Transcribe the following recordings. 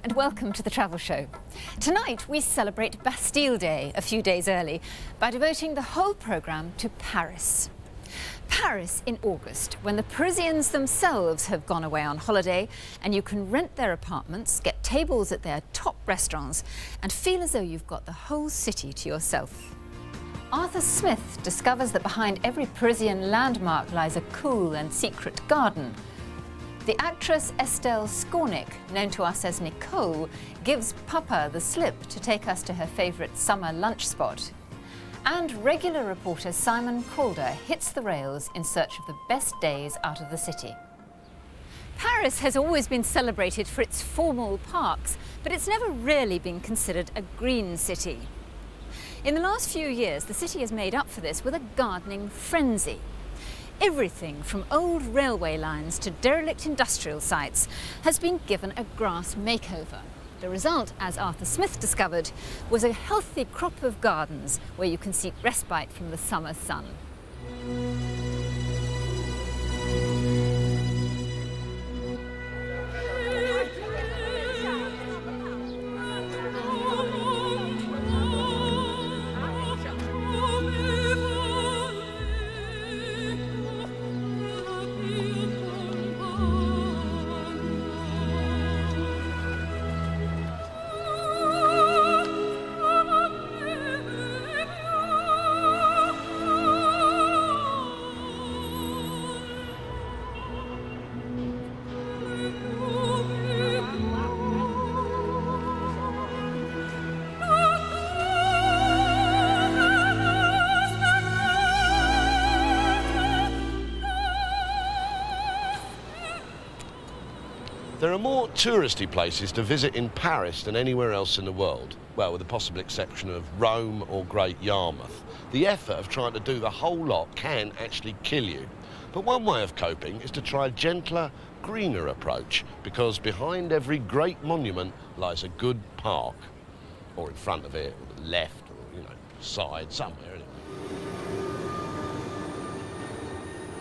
and welcome to the Travel Show. Tonight we celebrate Bastille Day a few days early by devoting the whole programme to Paris. Paris in August, when the Parisians themselves have gone away on holiday and you can rent their apartments, get tables at their top restaurants and feel as though you've got the whole city to yourself. Arthur Smith discovers that behind every Parisian landmark lies a cool and secret garden. The actress Estelle Skornick, known to us as Nicole, gives Papa the slip to take us to her favourite summer lunch spot. And regular reporter Simon Calder hits the rails in search of the best days out of the city. Paris has always been celebrated for its formal parks, but it's never really been considered a green city. In the last few years, the city has made up for this with a gardening frenzy. Everything from old railway lines to derelict industrial sites has been given a grass makeover. The result, as Arthur Smith discovered, was a healthy crop of gardens where you can seek respite from the summer sun. There are more touristy places to visit in Paris than anywhere else in the world. Well, with the possible exception of Rome or Great Yarmouth. The effort of trying to do the whole lot can actually kill you. But one way of coping is to try a gentler, greener approach, because behind every great monument lies a good park. Or in front of it, or the left, or, side, somewhere, anyway.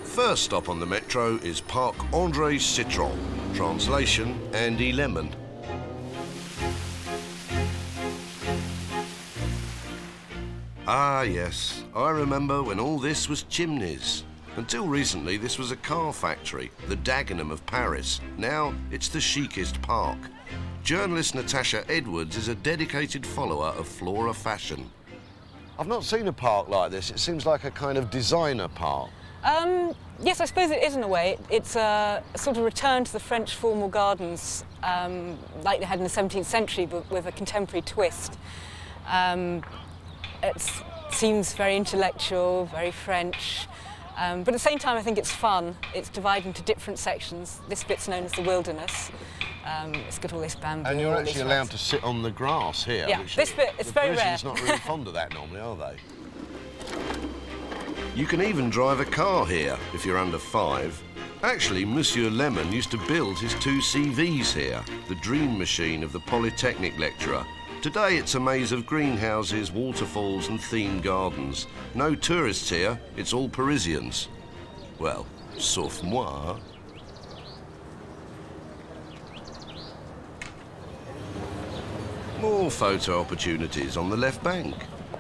First stop on the metro is Parc André Citroën. Translation, Andy Lemon. Ah yes, I remember when all this was chimneys. Until recently this was a car factory, the Dagenham of Paris. Now it's the chicest park. Journalist Natasha Edwards is a dedicated follower of Flora fashion. I've not seen a park like this. It seems like a kind of designer park. Yes, I suppose it is in a way. It's a sort of return to the French formal gardens like they had in the 17th century, but with a contemporary twist. It seems very intellectual, very French, but at the same time I think it's fun. It's divided into different sections. This bit's known as the wilderness. It's got all this bamboo. And you're actually allowed to sit on the grass here. Yeah, this bit, it's very rare. The Parisians not really fond of that normally, are they? You can even drive a car here if you're under 5. Actually, Monsieur Lemon used to build his 2 CVs here, the dream machine of the Polytechnic lecturer. Today it's a maze of greenhouses, waterfalls and themed gardens. No tourists here, it's all Parisians. Well, sauf moi. More photo opportunities on the left bank.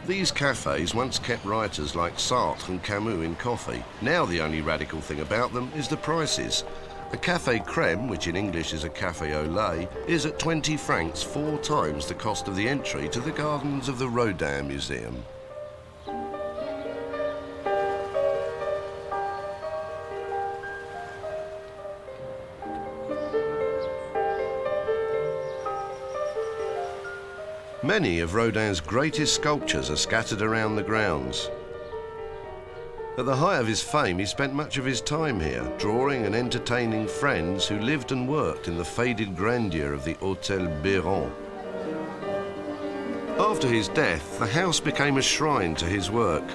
These cafes once kept writers like Sartre and Camus in coffee. Now the only radical thing about them is the prices. A Café Crème, which in English is a café au lait, is at 20 francs, 4 times the cost of the entry to the gardens of the Rodin Museum. Many of Rodin's greatest sculptures are scattered around the grounds. At the height of his fame, he spent much of his time here, drawing and entertaining friends who lived and worked in the faded grandeur of the Hôtel Béron. After his death, the house became a shrine to his work.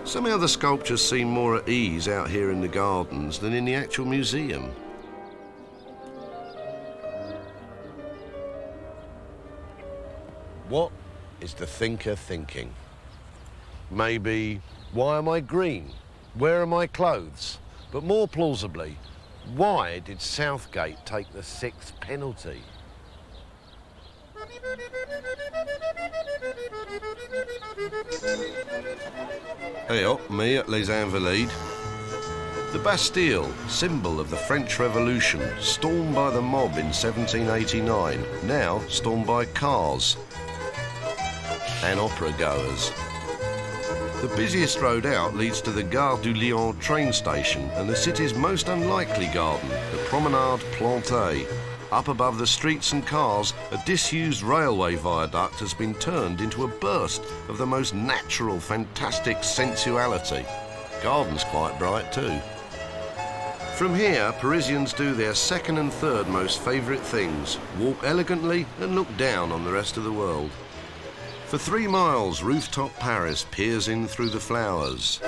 Somehow the sculptures seem more at ease out here in the gardens than in the actual museum. What is the thinker thinking? Maybe, why am I green? Where are my clothes? But more plausibly, why did Southgate take the 6th penalty? Hey up, me at Les Invalides. The Bastille, symbol of the French Revolution, stormed by the mob in 1789, now stormed by cars and opera goers. The busiest road out leads to the Gare du Lion train station and the city's most unlikely garden, the Promenade Plantée. Up above the streets and cars, a disused railway viaduct has been turned into a burst of the most natural, fantastic sensuality. Garden's quite bright too. From here, Parisians do their second and third most favourite things, walk elegantly and look down on the rest of the world. For 3 miles, rooftop Paris peers in through the flowers.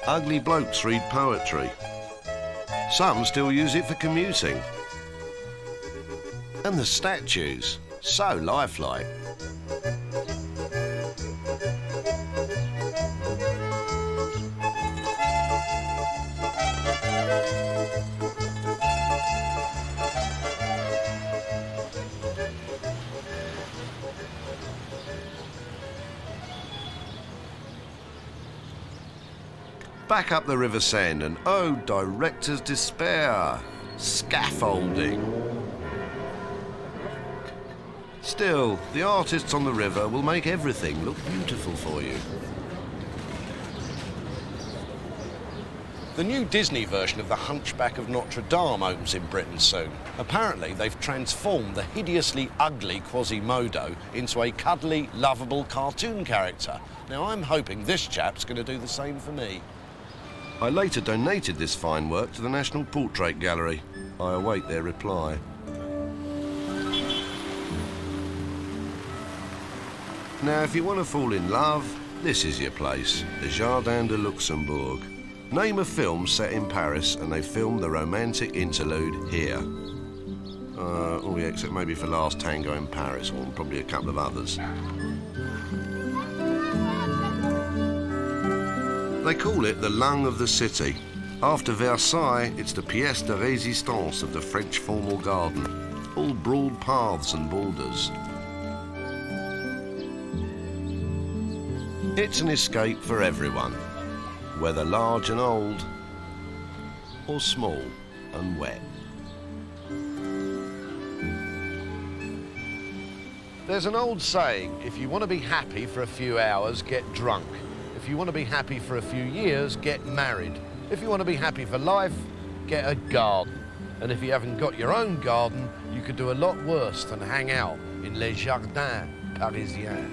Ugly blokes read poetry. Some still use it for commuting. And the statues, so lifelike. Back up the River Seine and oh, director's despair. Scaffolding. Still, the artists on the river will make everything look beautiful for you. The new Disney version of The Hunchback of Notre Dame opens in Britain soon. Apparently, they've transformed the hideously ugly Quasimodo into a cuddly, lovable cartoon character. Now, I'm hoping this chap's going to do the same for me. I later donated this fine work to the National Portrait Gallery. I await their reply. Now, if you want to fall in love, this is your place, the Jardin de Luxembourg. Name a film set in Paris and they filmed the romantic interlude here. Oh yeah, except maybe for Last Tango in Paris, or probably a couple of others. They call it the lung of the city. After Versailles, it's the pièce de résistance of the French formal garden. All broad paths and borders. It's an escape for everyone, whether large and old, or small and wet. There's an old saying, if you want to be happy for a few hours, get drunk. If you want to be happy for a few years, get married. If you want to be happy for life, get a garden. And if you haven't got your own garden, you could do a lot worse than hang out in les jardins parisiens.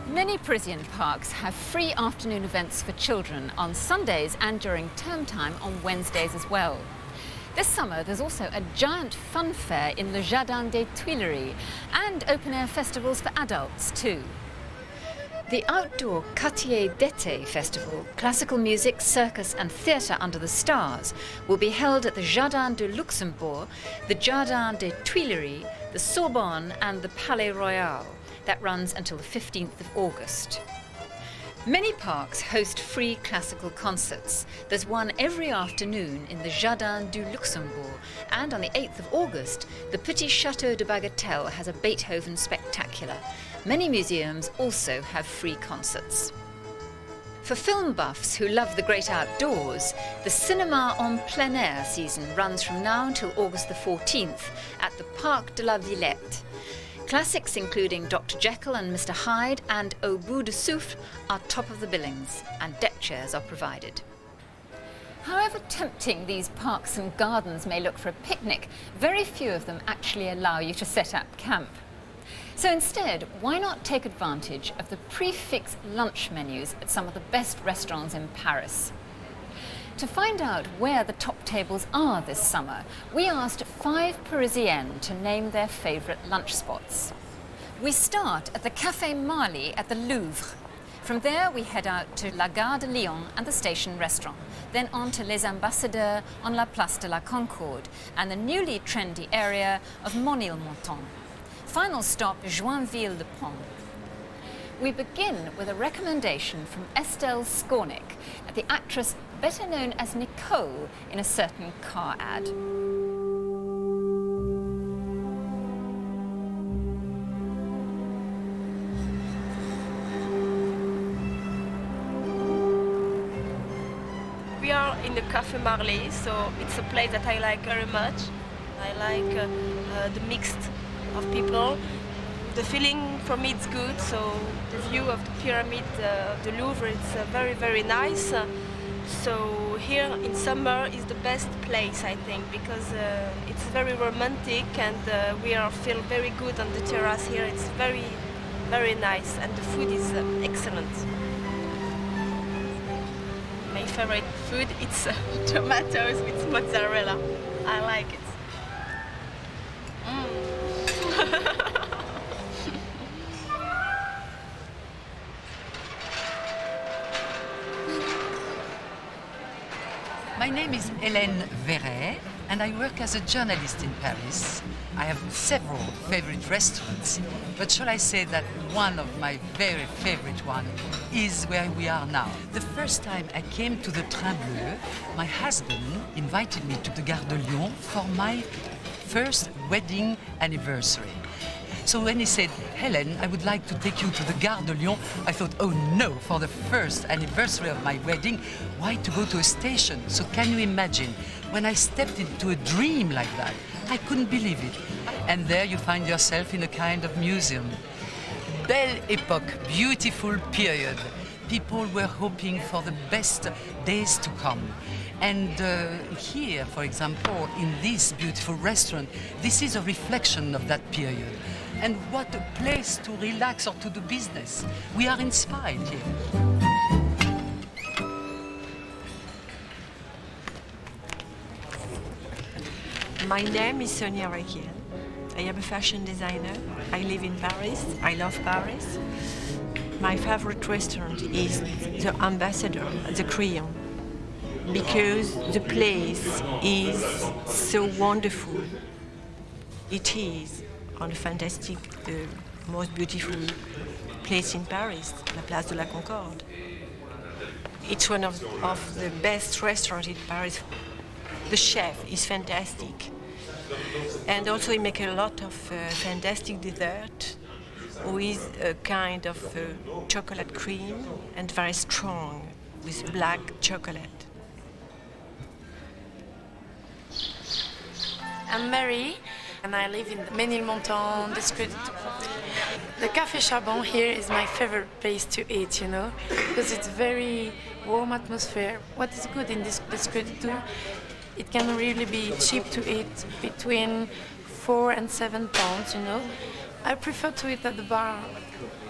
Many Parisian parks have free afternoon events for children on Sundays and during term time on Wednesdays as well. This summer there's also a giant fun fair in Le Jardin des Tuileries and open-air festivals for adults too. The outdoor Quartier d'été festival, classical music, circus and theatre under the stars, will be held at the Jardin de Luxembourg, the Jardin des Tuileries, the Sorbonne and the Palais Royal. That runs until the 15th of August. Many parks host free classical concerts. There's one every afternoon in the Jardin du Luxembourg, and on the 8th of August, the Petit Château de Bagatelle has a Beethoven spectacular. Many museums also have free concerts. For film buffs who love the great outdoors, the Cinema en Plein Air season runs from now until August the 14th at the Parc de la Villette. Classics including Dr. Jekyll and Mr. Hyde and Au Bout du Souffle are top of the billings, and deck chairs are provided. However tempting these parks and gardens may look for a picnic, very few of them actually allow you to set up camp. So instead, why not take advantage of the prix-fixe lunch menus at some of the best restaurants in Paris? To find out where the top tables are this summer, we asked 5 Parisiennes to name their favourite lunch spots. We start at the Café Marly at the Louvre. From there we head out to La Gare de Lyon and the Station Restaurant, then on to Les Ambassadeurs on La Place de la Concorde and the newly trendy area of Monilmontant. Final stop, Joinville-le-Pont. We begin with a recommendation from Estelle Skornik, the actress better known as Nicole in a certain car ad. here in the Café Marley, so it's a place that I like very much. I like the mix of people. The feeling for me it's good, so the view of the pyramid of the Louvre it's very, very nice. So here in summer is the best place, I think, because it's very romantic and we feel very good on the terrace here. It's very, very nice and the food is excellent. My favorite food it's tomatoes with mozzarella. I like it. My name is Hélène Verret and I work as a journalist in Paris. I have several favorite restaurants, but shall I say that one of my very favorite one is where we are now. The first time I came to the Train Bleu, my husband invited me to the Gare de Lyon for my first wedding anniversary. So when he said, Hélène, I would like to take you to the Gare de Lyon, I thought, oh no, for the first anniversary of my wedding, why to go to a station? So can you imagine, when I stepped into a dream like that, I couldn't believe it. And there you find yourself in a kind of museum. Belle époque, beautiful period. People were hoping for the best days to come. And here, for example, in this beautiful restaurant, this is a reflection of that period. And what a place to relax or to do business. We are inspired here. My name is Sonia Rekiel. I am a fashion designer. I live in Paris. I love Paris. My favorite restaurant is the Ambassador, the Crillon, because the place is so wonderful. It is on a fantastic, most beautiful place in Paris, la Place de la Concorde. It's one of the best restaurants in Paris. The chef is fantastic. And also he makes a lot of fantastic dessert with a kind of chocolate cream and very strong with black chocolate. I'm Mary and I live in the Ménilmontant district. The Café Charbon here is my favorite place to eat, you know, because it's very warm atmosphere. What is good in this district too, it can really be cheap to eat, between 4 and 7 pounds, you know. I prefer to eat at the bar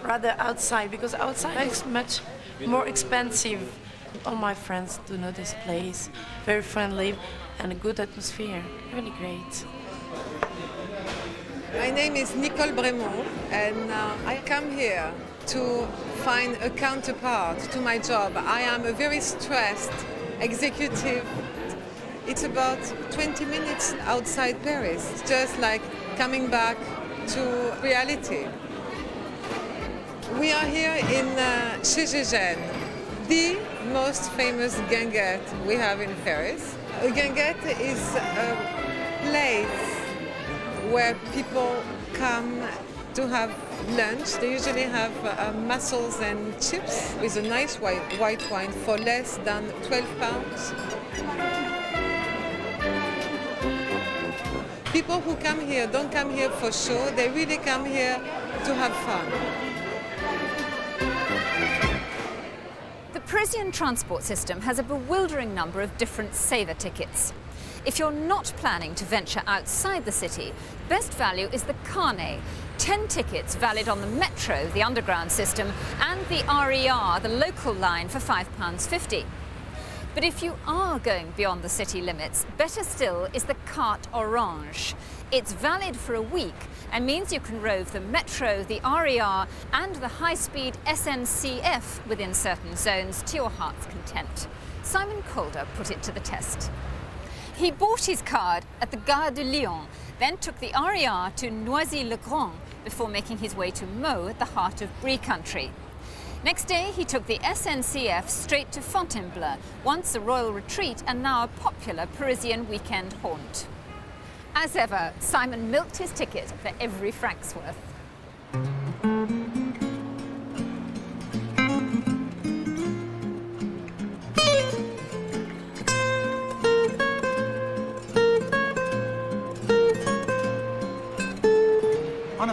rather outside, because outside is much more expensive. All my friends do know this place, very friendly and a good atmosphere, really great. My name is Nicole Bremont and I come here to find a counterpart to my job. I am a very stressed executive. It's about 20 minutes outside Paris, it's just like coming back to reality. We are here in Chez Gégène, the most famous guinguette we have in Paris. A guinguette is a place where people come to have lunch. They usually have mussels and chips with a nice white wine for less than 12 pounds. People who come here don't come here for show, they really come here to have fun. The Parisian transport system has a bewildering number of different saver tickets. If you're not planning to venture outside the city, best value is the Carnet. 10 tickets valid on the Metro, the underground system, and the RER, the local line, for £5.50. But if you are going beyond the city limits, better still is the Carte Orange. It's valid for a week and means you can rove the Metro, the RER and the high-speed SNCF within certain zones to your heart's content. Simon Calder put it to the test. He bought his card at the Gare de Lyon, then took the RER to Noisy-le-Grand before making his way to Meaux at the heart of Brie country. Next day, he took the SNCF straight to Fontainebleau, once a royal retreat and now a popular Parisian weekend haunt. As ever, Simon milked his ticket for every franc's worth.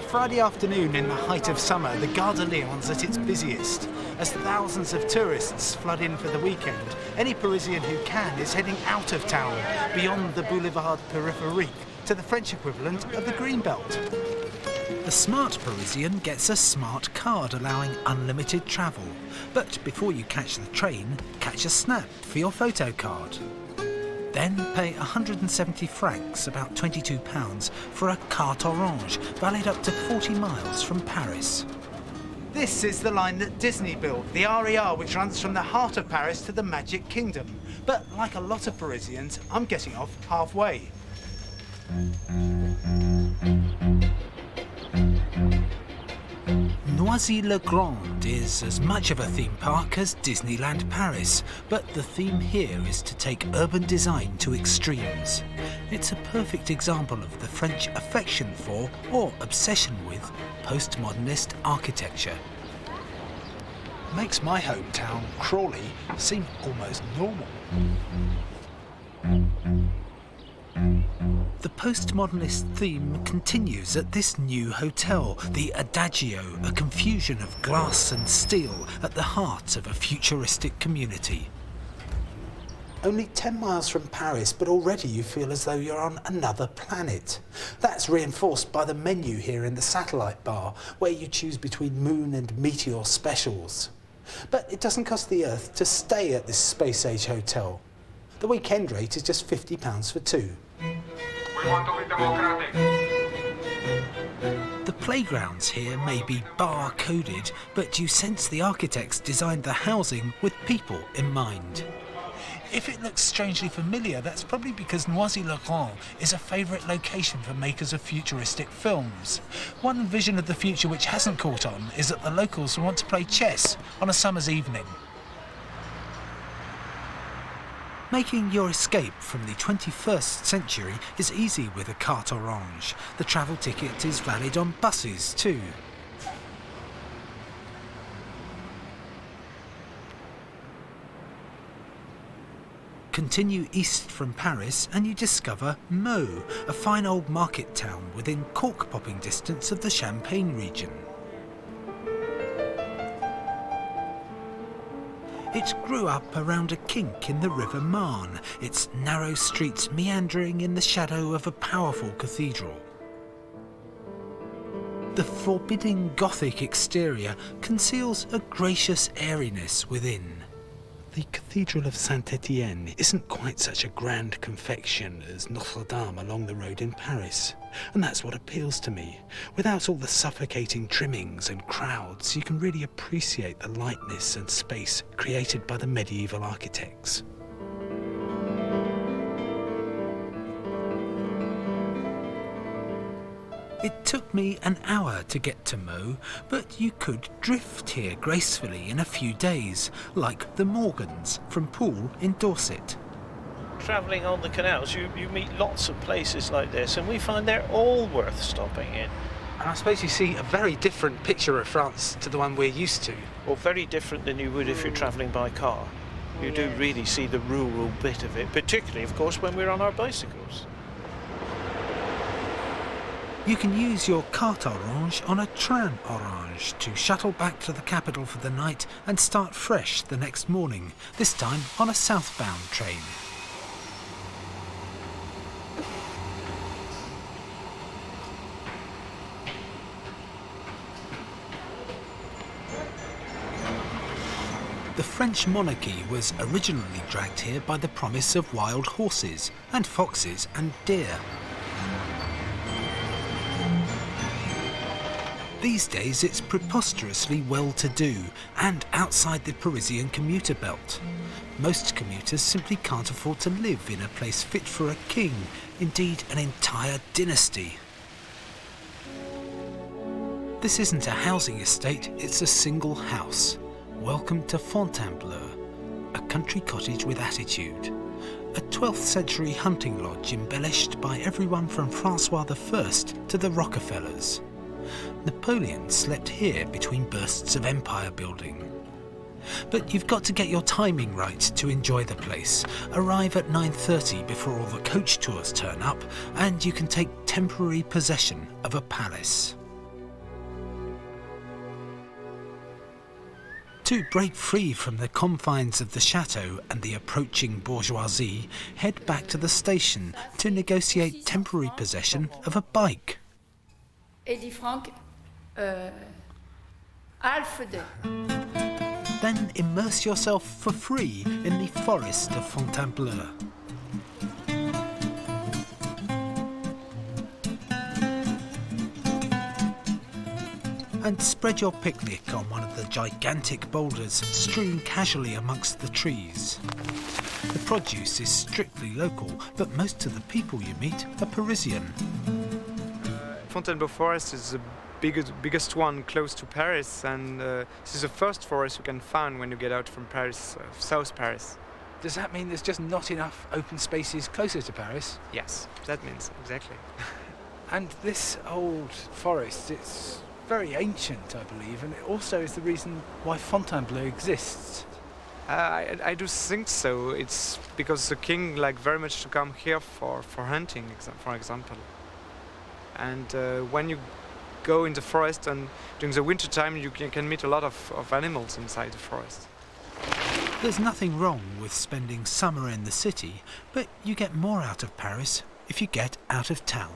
Friday afternoon in the height of summer, the Gare de Lyon's at its busiest. As thousands of tourists flood in for the weekend, any Parisian who can is heading out of town, beyond the Boulevard Périphérique, to the French equivalent of the Greenbelt. The smart Parisian gets a smart card allowing unlimited travel. But before you catch the train, catch a snap for your photo card. Then pay 170 francs, about £22, for a carte orange, valid up to 40 miles from Paris. This is the line that Disney built, the RER, which runs from the heart of Paris to the Magic Kingdom. But like a lot of Parisians, I'm getting off halfway. Noisy-le-Grand is as much of a theme park as Disneyland Paris, but the theme here is to take urban design to extremes. It's a perfect example of the French affection for, or obsession with, postmodernist architecture. Makes my hometown, Crawley, seem almost normal. The postmodernist theme continues at this new hotel, the Adagio, a confusion of glass and steel at the heart of a futuristic community. Only 10 miles from Paris, but already you feel as though you're on another planet. That's reinforced by the menu here in the satellite bar, where you choose between moon and meteor specials. But it doesn't cost the earth to stay at this space-age hotel. The weekend rate is just £50 for two. The playgrounds here may be bar-coded, but you sense the architects designed the housing with people in mind. If it looks strangely familiar, that's probably because Noisy-le-Grand is a favourite location for makers of futuristic films. One vision of the future which hasn't caught on is that the locals want to play chess on a summer's evening. Making your escape from the 21st century is easy with a carte orange. The travel ticket is valid on buses too. Continue east from Paris and you discover Meaux, a fine old market town within cork-popping distance of the Champagne region. It grew up around a kink in the River Marne, its narrow streets meandering in the shadow of a powerful cathedral. The forbidding Gothic exterior conceals a gracious airiness within. The Cathedral of Saint-Étienne isn't quite such a grand confection as Notre-Dame along the road in Paris. And that's what appeals to me. Without all the suffocating trimmings and crowds, you can really appreciate the lightness and space created by the medieval architects. It took me an hour to get to Meaux, but you could drift here gracefully in a few days, like the Morgans from Poole in Dorset. Travelling on the canals, you meet lots of places like this, and we find they're all worth stopping in. And I suppose you see a very different picture of France to the one we're used to. Or very different than you would if you're travelling by car. You do really see the rural bit of it, particularly, of course, when we're on our bicycles. You can use your carte orange on a tram orange to shuttle back to the capital for the night and start fresh the next morning, this time on a southbound train. The French monarchy was originally dragged here by the promise of wild horses and foxes and deer. These days it's preposterously well-to-do and outside the Parisian commuter belt. Most commuters simply can't afford to live in a place fit for a king, indeed an entire dynasty. This isn't a housing estate, it's a single house. Welcome to Fontainebleau, a country cottage with attitude. A 12th century hunting lodge embellished by everyone from Francois I to the Rockefellers. Napoleon slept here between bursts of empire building. But you've got to get your timing right to enjoy the place. Arrive at 9:30 before all the coach tours turn up, and you can take temporary possession of a palace. To break free from the confines of the chateau and the approaching bourgeoisie, head back to the station to negotiate temporary possession of a bike. 80 francs, half a day. Then immerse yourself for free in the forest of Fontainebleau. And spread your picnic on one of the gigantic boulders strewn casually amongst the trees. The produce is strictly local, but most of the people you meet are Parisian. Fontainebleau Forest is the biggest one close to Paris, and this is the first forest you can find when you get out from Paris, South Paris. Does that mean there's just not enough open spaces closer to Paris? Yes, that means exactly. And this old forest, it's very ancient, I believe, and it also is the reason why Fontainebleau exists. I do think so. It's because the king liked very much to come here for hunting, for example. And when you go in the forest and during the winter time, you can meet a lot of animals inside the forest. There's nothing wrong with spending summer in the city, but you get more out of Paris if you get out of town.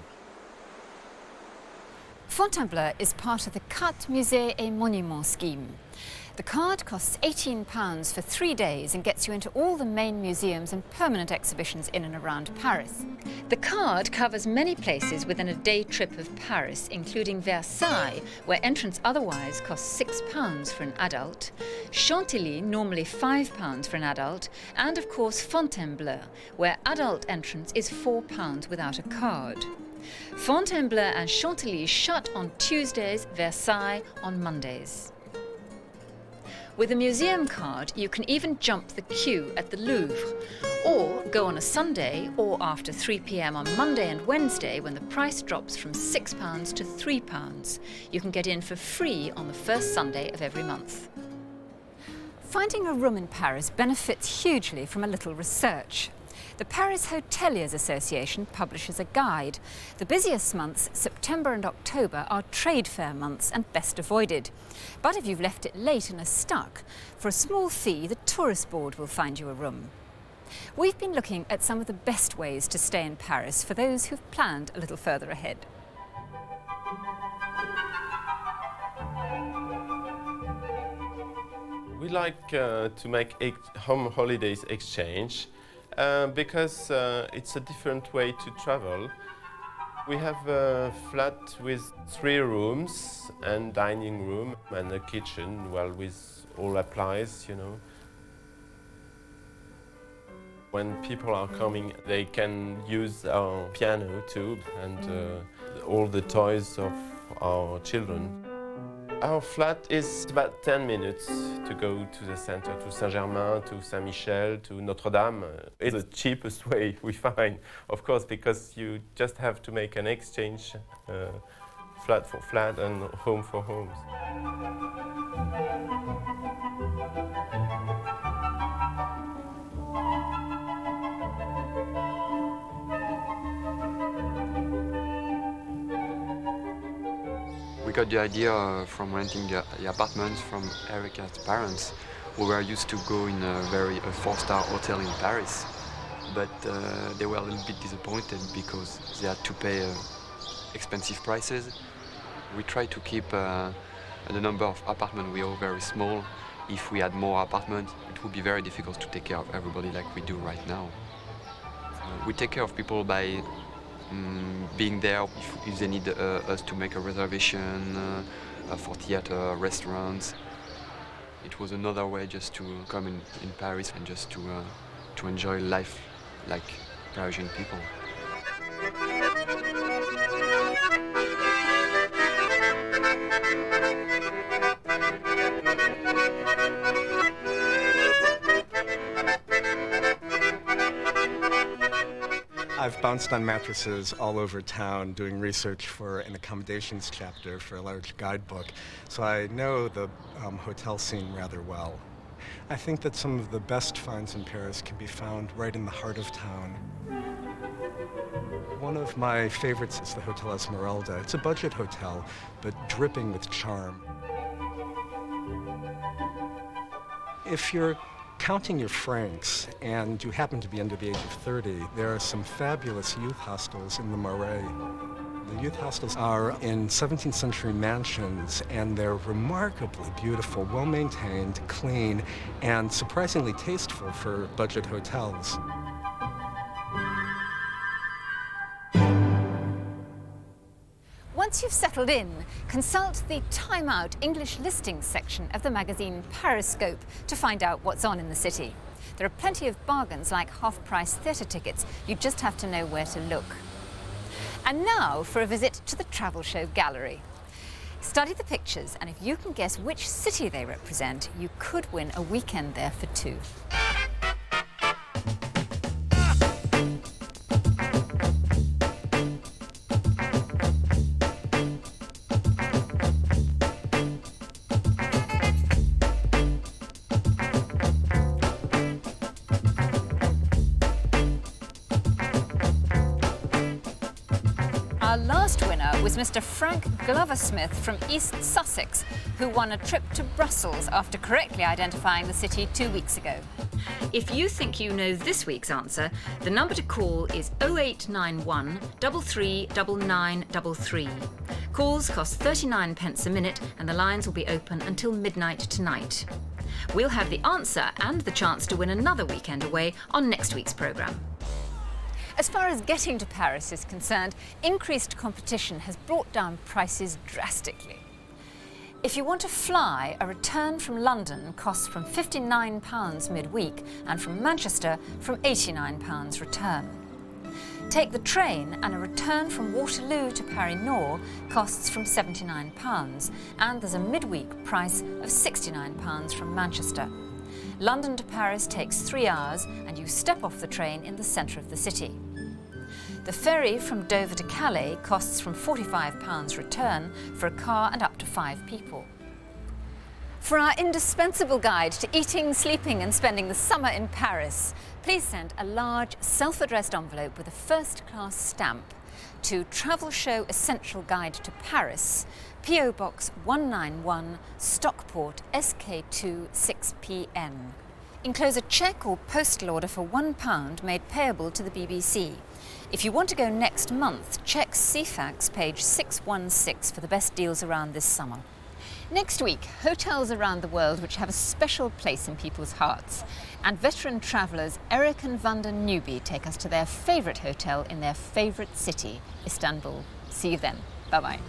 Fontainebleau is part of the Carte Musées et Monuments scheme. The card costs £18 for 3 days and gets you into all the main museums and permanent exhibitions in and around Paris. The card covers many places within a day trip of Paris, including Versailles, where entrance otherwise costs £6 for an adult, Chantilly, normally £5 for an adult, and of course Fontainebleau, where adult entrance is £4 without a card. Fontainebleau and Chantilly shut on Tuesdays, Versailles on Mondays. With a museum card, you can even jump the queue at the Louvre, or go on a Sunday or after 3 p.m. on Monday and Wednesday when the price drops from £6 to £3. You can get in for free on the first Sunday of every month. Finding a room in Paris benefits hugely from a little research. The Paris Hoteliers Association publishes a guide. The busiest months, September and October, are trade fair months and best avoided. But if you've left it late and are stuck, for a small fee, the tourist board will find you a room. We've been looking at some of the best ways to stay in Paris for those who've planned a little further ahead. We like to make home holidays exchange. Because it's a different way to travel. We have a flat with 3 rooms and dining room and a kitchen, well, with all applies, you know. When people are coming, they can use our piano too and all the toys of our children. Our flat is about 10 minutes to go to the center, to Saint-Germain, to Saint-Michel, to Notre-Dame. It's the cheapest way we find, of course, because you just have to make an exchange, flat for flat and home for homes. We got the idea from renting the apartments from Erica's parents, who were used to go in a 4-star hotel in Paris. But they were a little bit disappointed because they had to pay expensive prices. We tried to keep the number of apartments we owe very small. If we had more apartments, it would be very difficult to take care of everybody like we do right now. We take care of people by being there if they need us to make a reservation for theater, restaurants. It was another way just to come in Paris and just to enjoy life like Parisian people. I've bounced on mattresses all over town doing research for an accommodations chapter for a large guidebook, so I know the hotel scene rather well. I think that some of the best finds in Paris can be found right in the heart of town. One of my favorites is the Hotel Esmeralda. It's a budget hotel, but dripping with charm. if you're counting your francs and you happen to be under the age of 30, there are some fabulous youth hostels in the Marais. The youth hostels are in 17th century mansions, and they're remarkably beautiful, well-maintained, clean, and surprisingly tasteful for budget hotels. Once you've settled in, consult the Time Out English listings section of the magazine Pariscope to find out what's on in the city. There are plenty of bargains like half-price theatre tickets. You just have to know where to look. And now for a visit to the Travel Show Gallery. Study the pictures, and if you can guess which city they represent, you could win a weekend there for two. Our last winner was Mr. Frank Glover-Smith from East Sussex, who won a trip to Brussels after correctly identifying the city 2 weeks ago. If you think you know this week's answer, the number to call is 0891 339933. Calls cost 39 pence a minute, and the lines will be open until midnight tonight. We'll have the answer and the chance to win another weekend away on next week's programme. As far as getting to Paris is concerned, increased competition has brought down prices drastically. If you want to fly, a return from London costs from £59 midweek, and from Manchester from £89 return. Take the train, and a return from Waterloo to Paris-Nord costs from £79, and there's a midweek price of £69 from Manchester. London to Paris takes 3 hours, and you step off the train in the centre of the city. The ferry from Dover to Calais costs from £45 return for a car and up to 5 people. For our indispensable guide to eating, sleeping and spending the summer in Paris, please send a large self-addressed envelope with a first-class stamp to Travel Show Essential Guide to Paris, P.O. Box 191, Stockport, SK2 6PN. Enclose a cheque or postal order for £1 made payable to the BBC. If you want to go next month, check CFAX page 616 for the best deals around this summer. Next week, hotels around the world which have a special place in people's hearts. And veteran travellers Eric and Vanda Newby take us to their favourite hotel in their favourite city, Istanbul. See you then. Bye-bye.